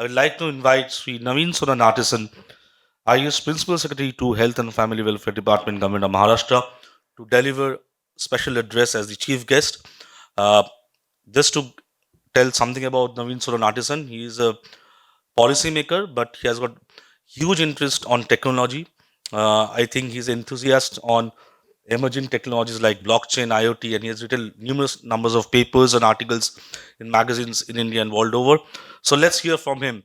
I'd like to invite Sri Nawin Sona Natesan, IAS Principal Secretary to Health and Family Welfare Department, Government of Maharashtra, to deliver special address as the chief guest. Uh, just to tell something about Nawin Sona Natesan, he is a policymaker, but he has got huge interest on technology. I think he's enthusiast on emerging technologies like blockchain, IoT, and he has written numerous numbers of papers and articles in magazines in India and world over. So let's hear from him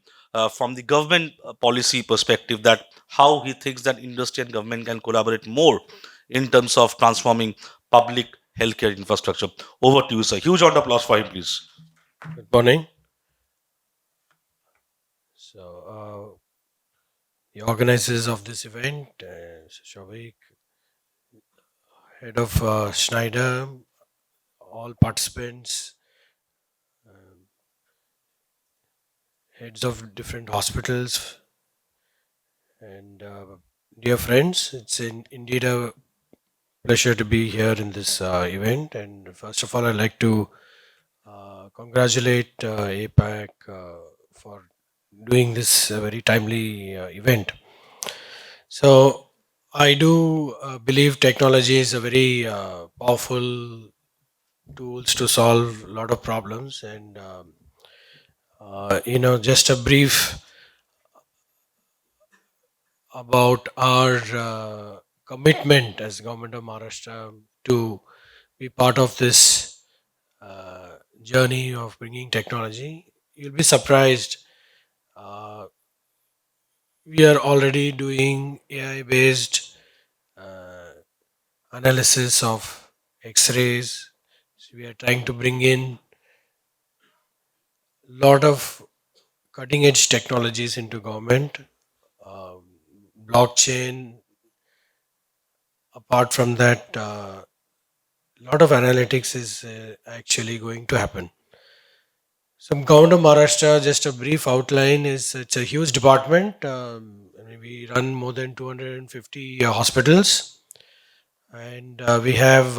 from the government policy perspective that how he thinks that industry and government can collaborate more in terms of transforming public healthcare infrastructure. Over to you, sir. Huge round of applause for him, please. Good morning. So, the organizers of this event, Shavik, head of Schneider, all participants, um, heads of different hospitals, and dear friends, it's indeed a pleasure to be here in this event. And first of all, I'd like to congratulate APAC for doing this very timely event. So, I do believe technology is a very powerful tools to solve a lot of problems, and just a brief about our commitment as government of Maharashtra to be part of this journey of bringing technology. You'll be surprised. Uh, we are already doing AI based uh, analysis of X-rays. So we are trying to bring in lot of cutting edge technologies into government. Um, Blockchain. Apart from that, lot of analytics is actually going to happen. So, Government of Maharashtra, just a brief outline is it's a huge department. I mean, we run more than 250 hospitals, and we have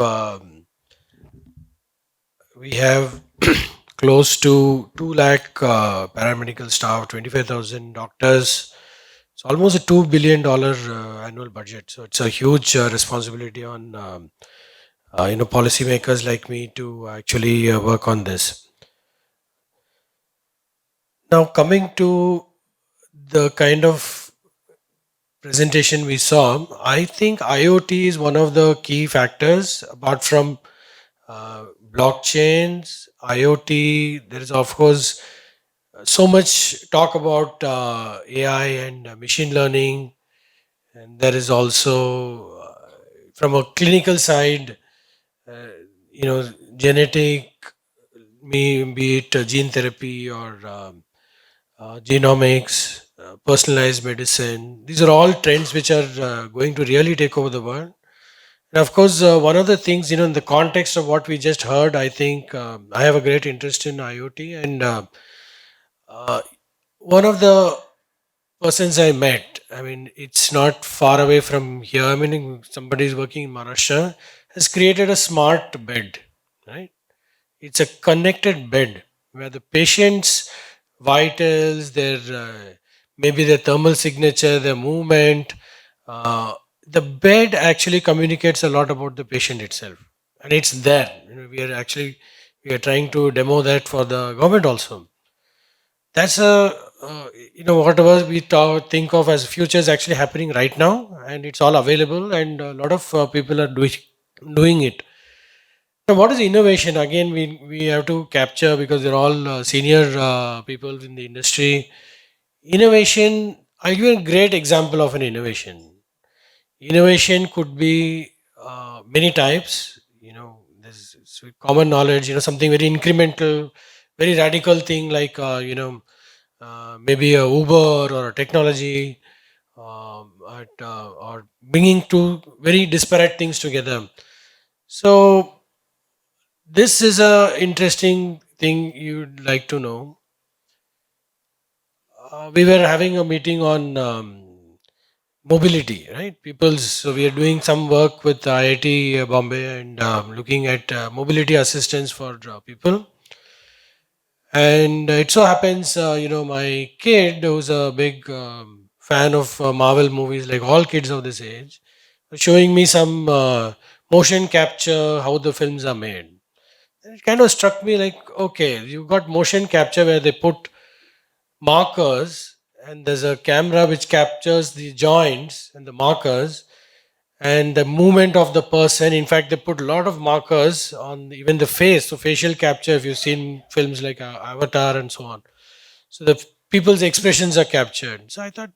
close to 2 lakh paramedical staff, 25,000 doctors. It's almost a $2 billion annual budget. So it's a huge responsibility on policymakers like me to actually work on this. Now, coming to the kind of presentation we saw, I think IoT is one of the key factors. Apart from blockchains, IoT, there is of course so much talk about AI and machine learning, and there is also from a clinical side, uh, genetic, be it gene therapy or genomics, personalized medicine. These are all trends which are going to really take over the world. And of course, one of the things, in the context of what we just heard, I think I have a great interest in IoT. And uh, one of the persons I met, I mean, it's not far away from here. I mean, somebody is working in Maharashtra, has created a smart bed, right? It's a connected bed where the patient's vitals, their maybe their thermal signature, their movement, uh, the bed actually communicates a lot about the patient itself, and it's there. We are trying to demo that for the government also. That's a whatever we think of as future is actually happening right now, and it's all available, and a lot of people are doing it. Now, what is innovation? Again, we have to capture because they're all senior people in the industry. Innovation, I'll give you a great example of an innovation. Innovation could be many types. There's common knowledge, something very incremental, very radical thing like, maybe a Uber or a technology, or bringing two very disparate things together. So, this is a interesting thing you'd like to know. We were having a meeting on mobility, right? So we are doing some work with IIT Bombay and looking at mobility assistance for people. And it so happens, my kid, who's a big fan of Marvel movies, like all kids of this age, was showing me some motion capture, how the films are made. And it kind of struck me like, okay, you got motion capture where they put markers, and there's a camera which captures the joints and the markers and the movement of the person. In fact, they put a lot of markers on even the face, so facial capture. If you've seen films like Avatar and so on, so the people's expressions are captured. So I thought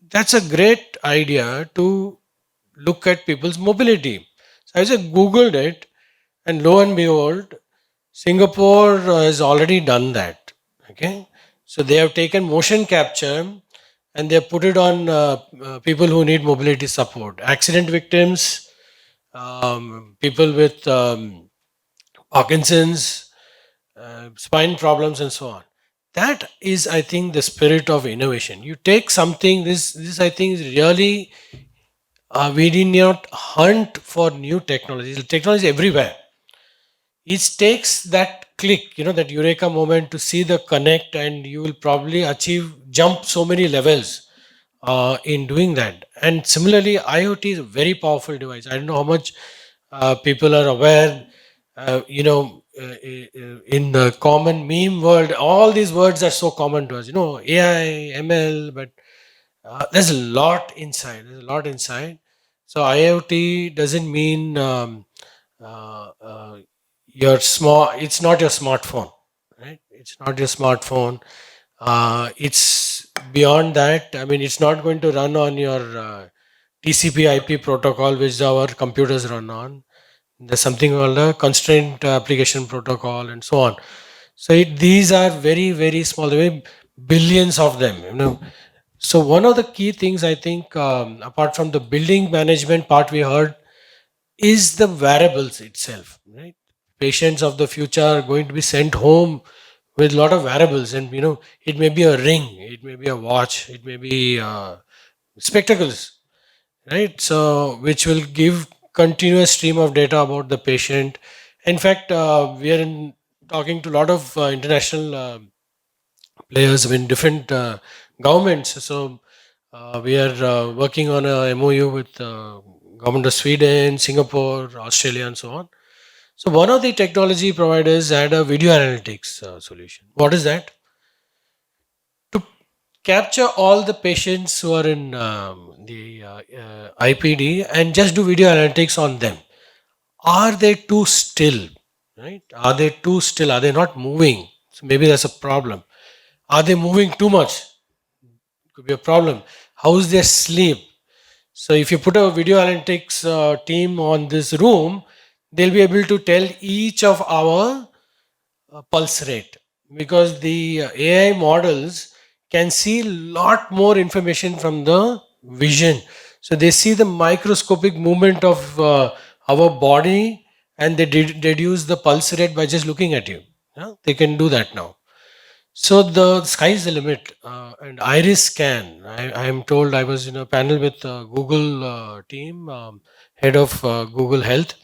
that's a great idea to look at people's mobility. So I just googled it, and lo and behold, Singapore has already done that. Okay, so they have taken motion capture and they have put it on people who need mobility support, accident victims, people with Parkinson's, spine problems, and so on. That is, I think, the spirit of innovation. You take something. This I think is really. We did not hunt for new technologies. Technology is everywhere. It takes that click, that eureka moment to see the connect, and you will probably jump so many levels in doing that. And similarly, IoT is a very powerful device. I don't know how much people are aware. In the common meme world, all these words are so common to us. AI, ML, but there's a lot inside. There's a lot inside. So IoT doesn't mean uh, uh, your small. It's not your smartphone, right? It's not your smartphone. It's beyond that. I mean, it's not going to run on your TCP/IP protocol, which our computers run on. There's something called a constraint application protocol, and so on. So these are very, very small. There are billions of them. So one of the key things I think, apart from the building management part we heard, is the variables itself. Right, patients of the future are going to be sent home with a lot of variables, and it may be a ring, it may be a watch, it may be spectacles, right? So which will give continuous stream of data about the patient. In fact, we are talking to a lot of international players in different governments. So we are working on a MOU with government of Sweden, Singapore, Australia, and so on. So one of the technology providers had a video analytics solution. What is that? To capture all the patients who are in the IPD and just do video analytics on them. Are they too still? Right? Are they too still? Are they not moving? So maybe that's a problem. Are they moving too much? Could be a problem. How is their sleep? So if you put a video analytics team on this room, they'll be able to tell each of our pulse rate, because the AI models can see lot more information from the vision. So they see the microscopic movement of our body, and they deduce the pulse rate by just looking at you. Yeah? They can do that now. So the sky is the limit. And iris scan. I am told, I was in a panel with Google team, head of Google Health.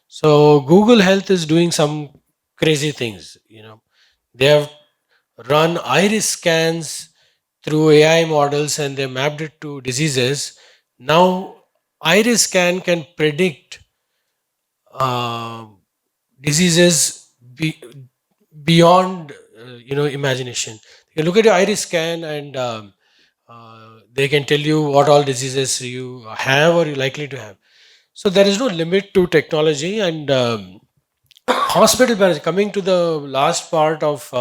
So Google Health is doing some crazy things. They have run iris scans through AI models, and they mapped it to diseases. Now iris scan can predict uh, diseases beyond imagination. You can look at your iris scan, and they can tell you what all diseases you have or you're likely to have. So there is no limit to technology. And hospital management, coming to the last part of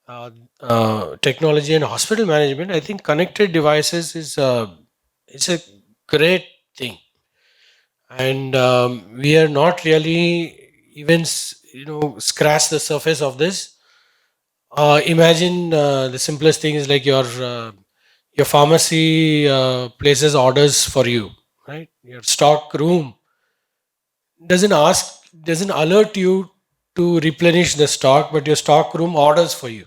uh, technology and hospital management, I think connected devices is it's a great thing. And we are not really even scratch the surface of this. Imagine the simplest thing is like your pharmacy places orders for you, right? Your stock room doesn't alert you to replenish the stock, but your stock room orders for you.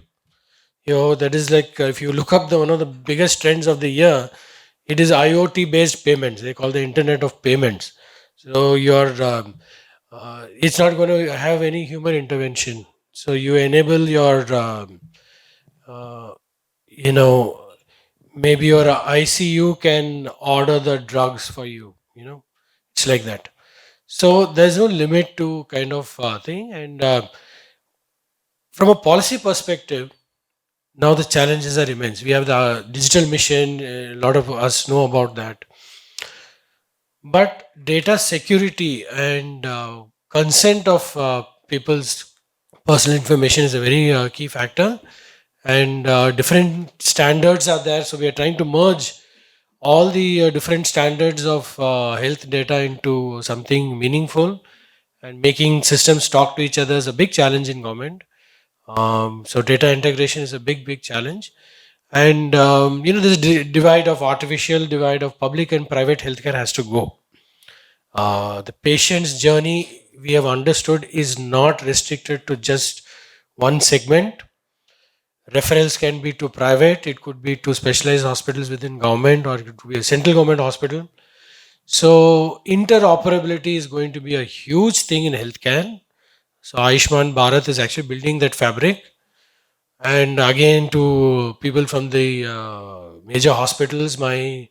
That is like, if you look up the one of the biggest trends of the year, it is IoT based payments. They call the Internet of Payments. So it's not going to have any human intervention. So you enable your, uh, you know, maybe your ICU can order the drugs for you. It's like that. So there's no limit to kind of thing. And from a policy perspective, now the challenges are immense. We have the digital mission. A lot of us know about that. But data security and consent of people's personal information is a very key factor. And different standards are there. So we are trying to merge all the different standards of health data into something meaningful, and making systems talk to each other is a big challenge in government. So data integration is a big challenge. And this divide of artificial divide of public and private healthcare has to go. The patient's journey, we have understood, is not restricted to just one segment. Referrals can be to private, it could be to specialized hospitals within government, or it could be a central government hospital. So interoperability is going to be a huge thing in healthcare. So Ayushman Bharat is actually building that fabric. And again, to people from the major hospitals, my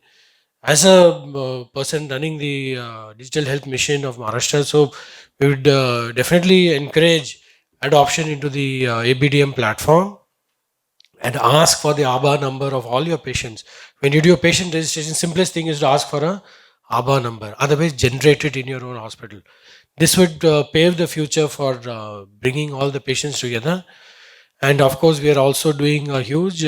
as a person running the digital health mission of Maharashtra, so we would definitely encourage adoption into the ABDM platform, and ask for the ABA number of all your patients. When you do your patient registration, simplest thing is to ask for a ABA number. Otherwise, generate it in your own hospital. This would pave the future for bringing all the patients together. And of course, we are also doing a huge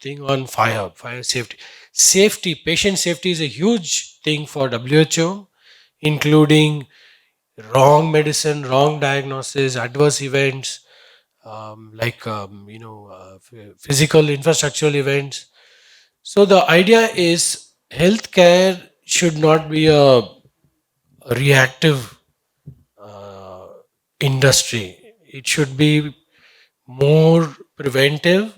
thing on fire safety. Patient safety is a huge thing for WHO, including wrong medicine, wrong diagnosis, adverse events, physical infrastructural events. So the idea is healthcare should not be a reactive uh, industry. It should be more preventive,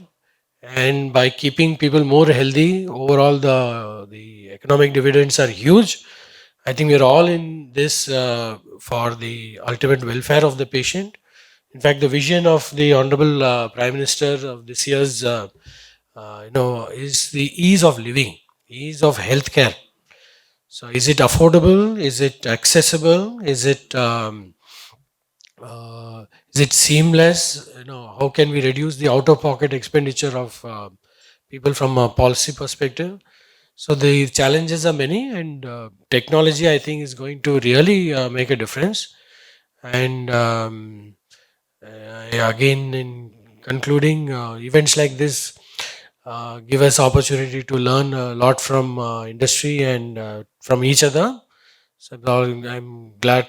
and by keeping people more healthy, overall the economic dividends are huge. I think we're all in this for the ultimate welfare of the patient. In fact, the vision of the Honorable Prime Minister of this year's, is the ease of living, ease of healthcare. So, is it affordable? Is it accessible? Is it seamless? How can we reduce the out-of-pocket expenditure of people from a policy perspective? So the challenges are many, and technology, I think, is going to really make a difference. And again, in concluding, events like this give us opportunity to learn a lot from industry and from each other. So I'm glad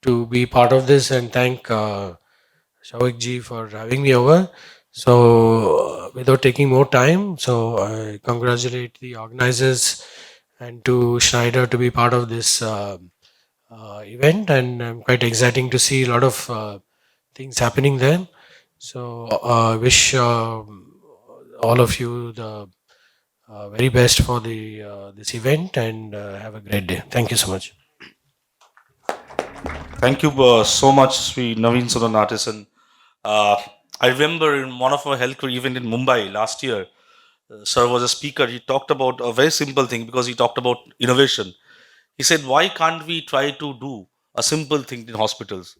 to be part of this, and thank Shawik ji for having me over. So, without taking more time, so I congratulate the organizers and to Schneider to be part of this event, and I'm quite exciting to see a lot of things happening there. So, I wish all of you the very best for the this event, and have a great day. Thank you so much. Thank you so much, Sri Nawin Sona Natesan. Uh, I remember in one of our healthcare event in Mumbai last year, sir was a speaker. He talked about a very simple thing because he talked about innovation. He said, "Why can't we try to do a simple thing in hospitals?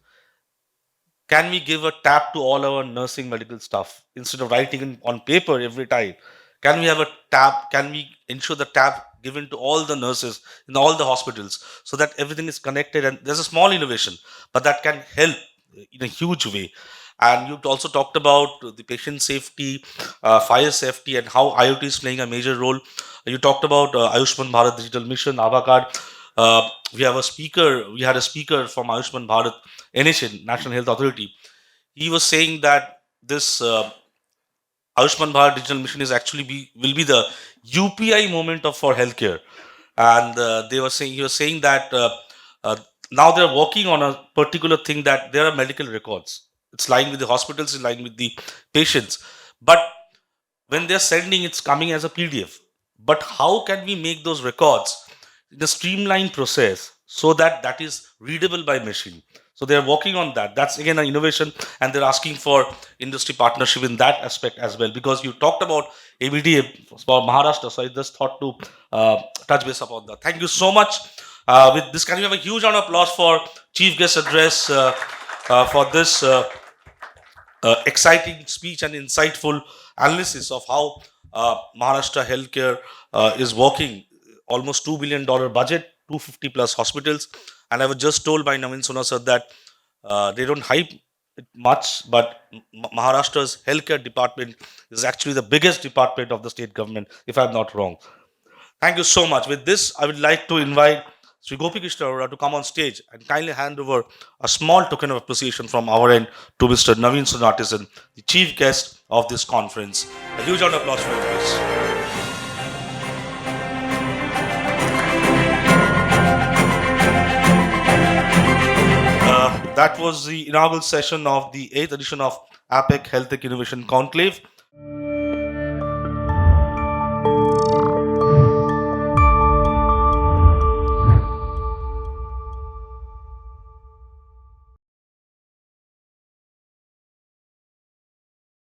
Can we give a tap to all our nursing medical staff instead of writing on paper every time? Can we have a tap? Can we ensure the tap given to all the nurses in all the hospitals so that everything is connected?" And there's a small innovation, but that can help in a huge way. And you also talked about the patient safety, fire safety, and how IoT is playing a major role. You talked about Ayushman Bharat Digital Mission, ABA card. We have a speaker. We had a speaker from Ayushman Bharat NHN, National Health Authority. He was saying that this Ayushman Bharat Digital Mission is actually will be the UPI moment of for healthcare, and they were saying he was saying that uh, now they're working on a particular thing that there are medical records. It's lying with the hospitals, it's lying with the patients, but when they're sending, it's coming as a PDF. But how can we make those records in a streamlined process so that that is readable by machine. So they are working on that. That's again an innovation, and they're asking for industry partnership in that aspect as well. Because you talked about ABDA for Maharashtra, so I just thought to touch base upon that. Thank you so much. With this, can you have a huge round of applause for chief guest address for this exciting speech and insightful analysis of how Maharashtra healthcare is working. Almost $2 billion budget, 250 plus hospitals. And I was just told by Nawin Sona sir that they don't hype it much, but Maharashtra's healthcare department is actually the biggest department of the state government, if I'm not wrong. Thank you so much. With this, I would like to invite Sri Gopi Krishna Arora to come on stage and kindly hand over a small token of appreciation from our end to Mr. Nawin Sona Natesan, the chief guest of this conference. A huge round of applause for him, please. That was the inaugural session of the 8th edition of APAC HealthTech Innovation Conclave.